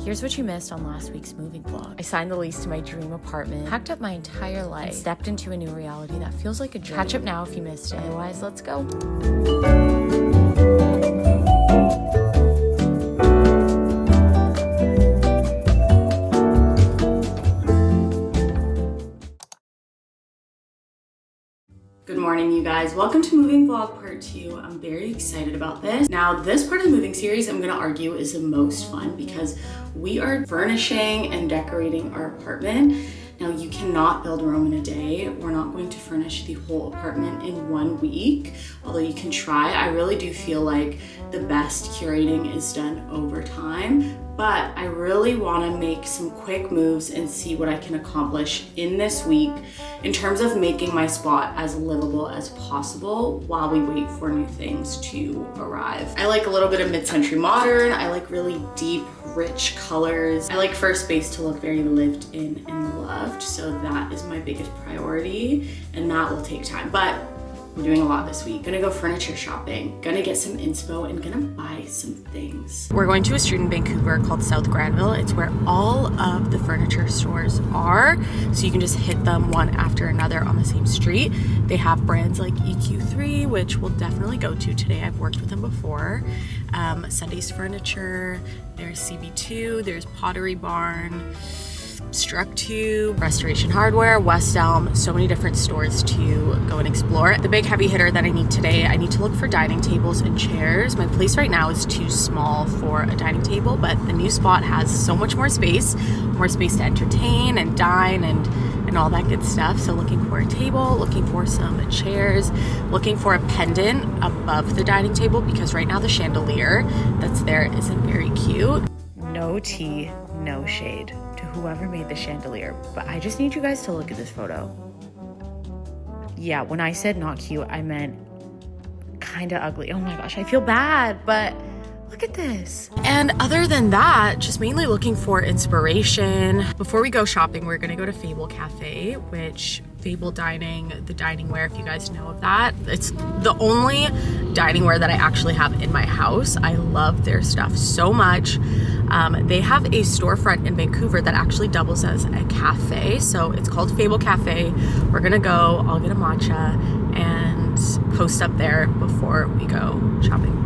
Here's what you missed on last week's moving vlog. I signed the lease to my dream apartment, packed up my entire life, and stepped into a new reality that feels like a dream. Catch up now if you missed it. Otherwise, let's go. Good morning, you guys. Welcome to moving vlog part 2. I'm very excited about this. Now, this part of the moving series, I'm gonna argue, is the most fun because we are furnishing and decorating our apartment. Now, you cannot build Rome in a day. We're not going to furnish the whole apartment in 1 week, although you can try. I really do feel like the best curating is done over time, but I really want to make some quick moves and see what I can accomplish in this week in terms of making my spot as livable as possible while we wait for new things to arrive. I like a little bit of mid-century modern. I like really deep, rich colors. I like for a space to look very lived in and loved, so that is my biggest priority, and that will take time. But we're doing a lot this week. Gonna go furniture shopping, gonna get some inspo, and gonna buy some things. We're going to a street in Vancouver called South Granville. It's where all of the furniture stores are, so you can just hit them one after another on the same street. They have brands like EQ3, which we'll definitely go to today. I've worked with them before. Sunday's Furniture, there's CB2, there's Pottery Barn, Structube, Restoration Hardware, West Elm, so many different stores to go and explore. The big heavy hitter that I need today, I need to look for dining tables and chairs. My place right now is too small for a dining table, but the new spot has so much more space to entertain and dine and all that good stuff. So looking for a table, looking for some chairs, looking for a pendant above the dining table because right now the chandelier that's there isn't very cute. No tea, no shade to whoever made the chandelier, but I just need you guys to look at this photo. Yeah, when I said not cute, I meant kind of ugly. Oh my gosh, I feel bad, but look at this. And other than that, just mainly looking for inspiration. Before we go shopping, we're gonna go to Fable Cafe, which Fable Dining, the dining ware, if you guys know of that. It's the only dining ware that I actually have in my house. I love their stuff so much. They have a storefront in Vancouver that actually doubles as a cafe. So it's called Fable Cafe. We're gonna go, I'll get a matcha and post up there before we go shopping.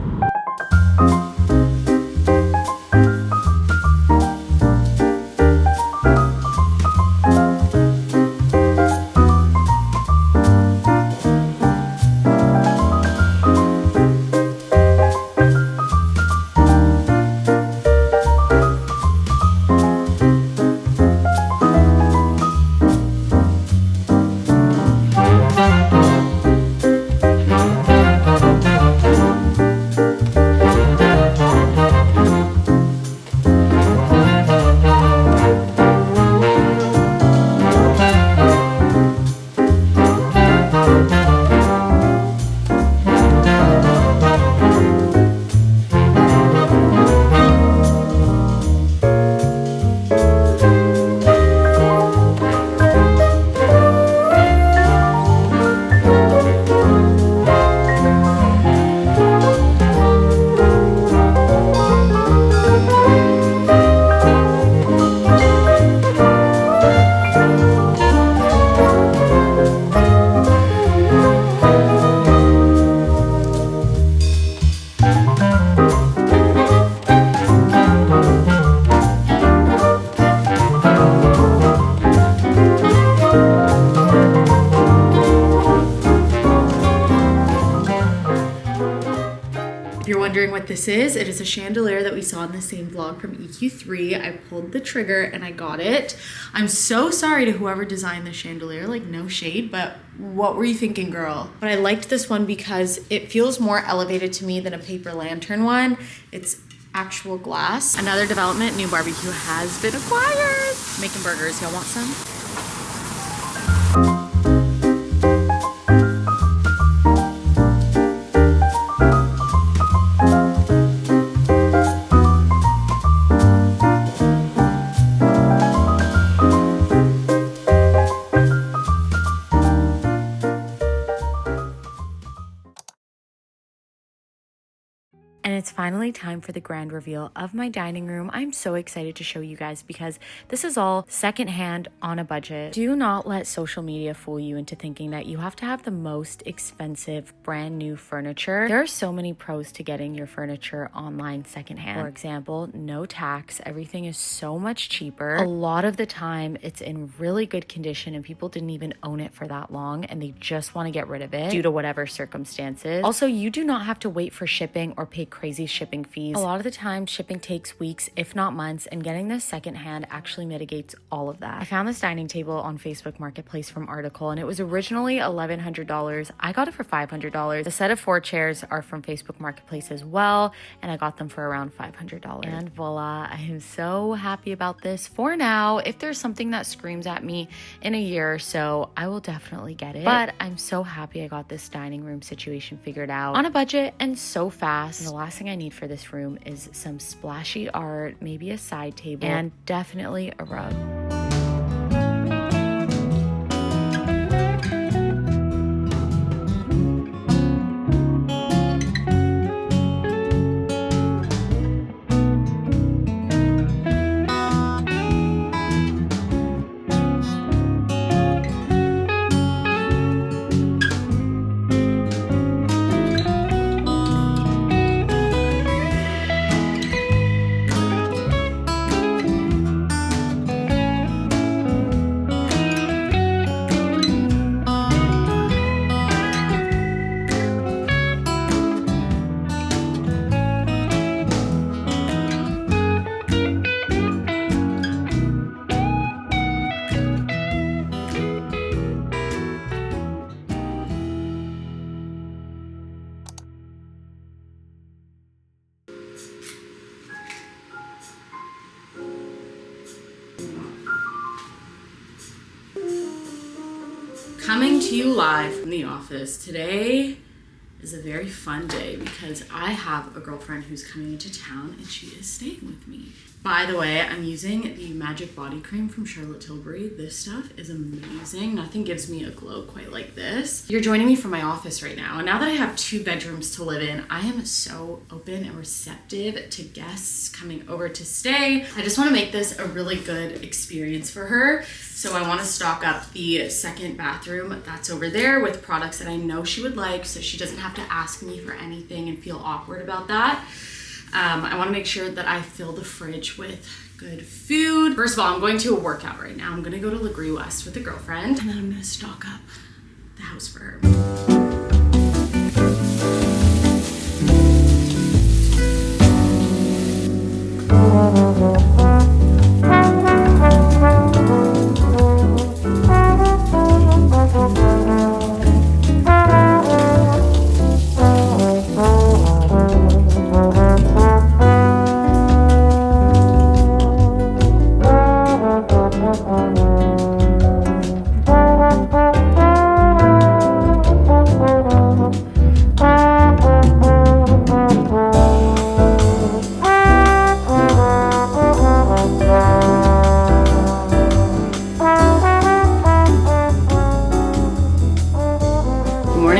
Wondering what this is, it is a chandelier that we saw in the same vlog from EQ3. I pulled the trigger and I got it. I'm so sorry to whoever designed the chandelier, like no shade, but what were you thinking, girl? But I liked this one because it feels more elevated to me than a paper lantern one. It's actual glass. Another development, new barbecue has been acquired. Making burgers, y'all want some? it's finally time for the grand reveal of my dining room. I'm so excited to show you guys because this is all secondhand on a budget. Do not let social media fool you into thinking that you have to have the most expensive brand new furniture. There are so many pros to getting your furniture online secondhand. For example, no tax. Everything is so much cheaper. A lot of the time it's in really good condition and people didn't even own it for that long and they just want to get rid of it due to whatever circumstances. Also, you do not have to wait for shipping or pay crazy shipping fees. A lot of the time shipping takes weeks, if not months, and getting this secondhand actually mitigates all of that. I found this dining table on Facebook Marketplace from Article and it was originally $1,100. I got it for $500. The set of 4 chairs are from Facebook Marketplace as well, and I got them for around $500. And voila, I am so happy about this for now. If there's something that screams at me in a year or so, I will definitely get it. But I'm so happy I got this dining room situation figured out on a budget and so fast. And the last thing I need for this room is some splashy art, maybe a side table, and definitely a rug. Coming to you live from the office. Today is a very fun day because I have a girlfriend who's coming into town and she is staying with me. By the way, I'm using the Magic Body Cream from Charlotte Tilbury. This stuff is amazing. Nothing gives me a glow quite like this. You're joining me from my office right now. And now that I have 2 bedrooms to live in, I am so open and receptive to guests coming over to stay. I just want to make this a really good experience for her. So I want to stock up the second bathroom that's over there with products that I know she would like so she doesn't have to ask me for anything and feel awkward about that. I want to make sure that I fill the fridge with good food. First of all, I'm going to a workout right now. I'm going to go to Legree West with a girlfriend and then I'm going to stock up the house for her.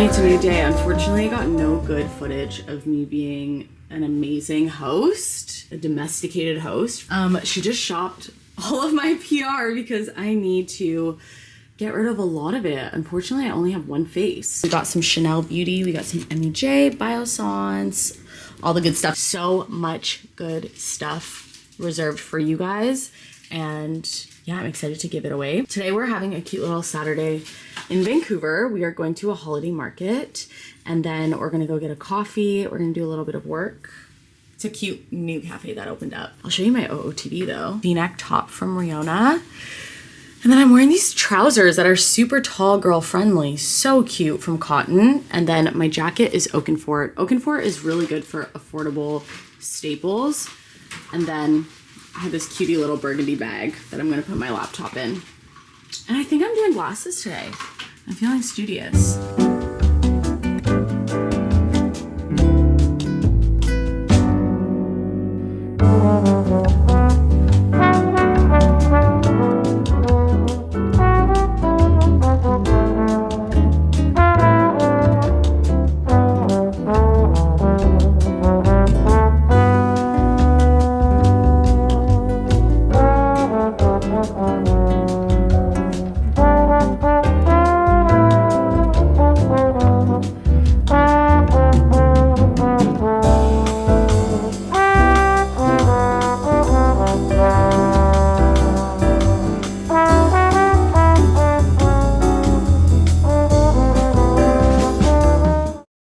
It's a new day. Unfortunately, I got no good footage of me being an amazing host, a domesticated host. She just shopped all of my PR because I need to get rid of a lot of it. Unfortunately, I only have one face. We got some Chanel Beauty, we got some MEJ, Biossance, all the good stuff. So much good stuff reserved for you guys. And yeah, I'm excited to give it away. Today we're having a cute little Saturday in Vancouver. We are going to a holiday market and then we're gonna go get a coffee. We're gonna do a little bit of work. It's a cute new cafe that opened up. I'll show you my OOTD though. V-neck top from Riona. And then I'm wearing these trousers that are super tall girl friendly. So cute, from Cotton. And then my jacket is Oakenfort. Oakenfort is really good for affordable staples. And then I have this cutie little burgundy bag that I'm gonna put my laptop in. And I think I'm doing glasses today. I'm feeling studious.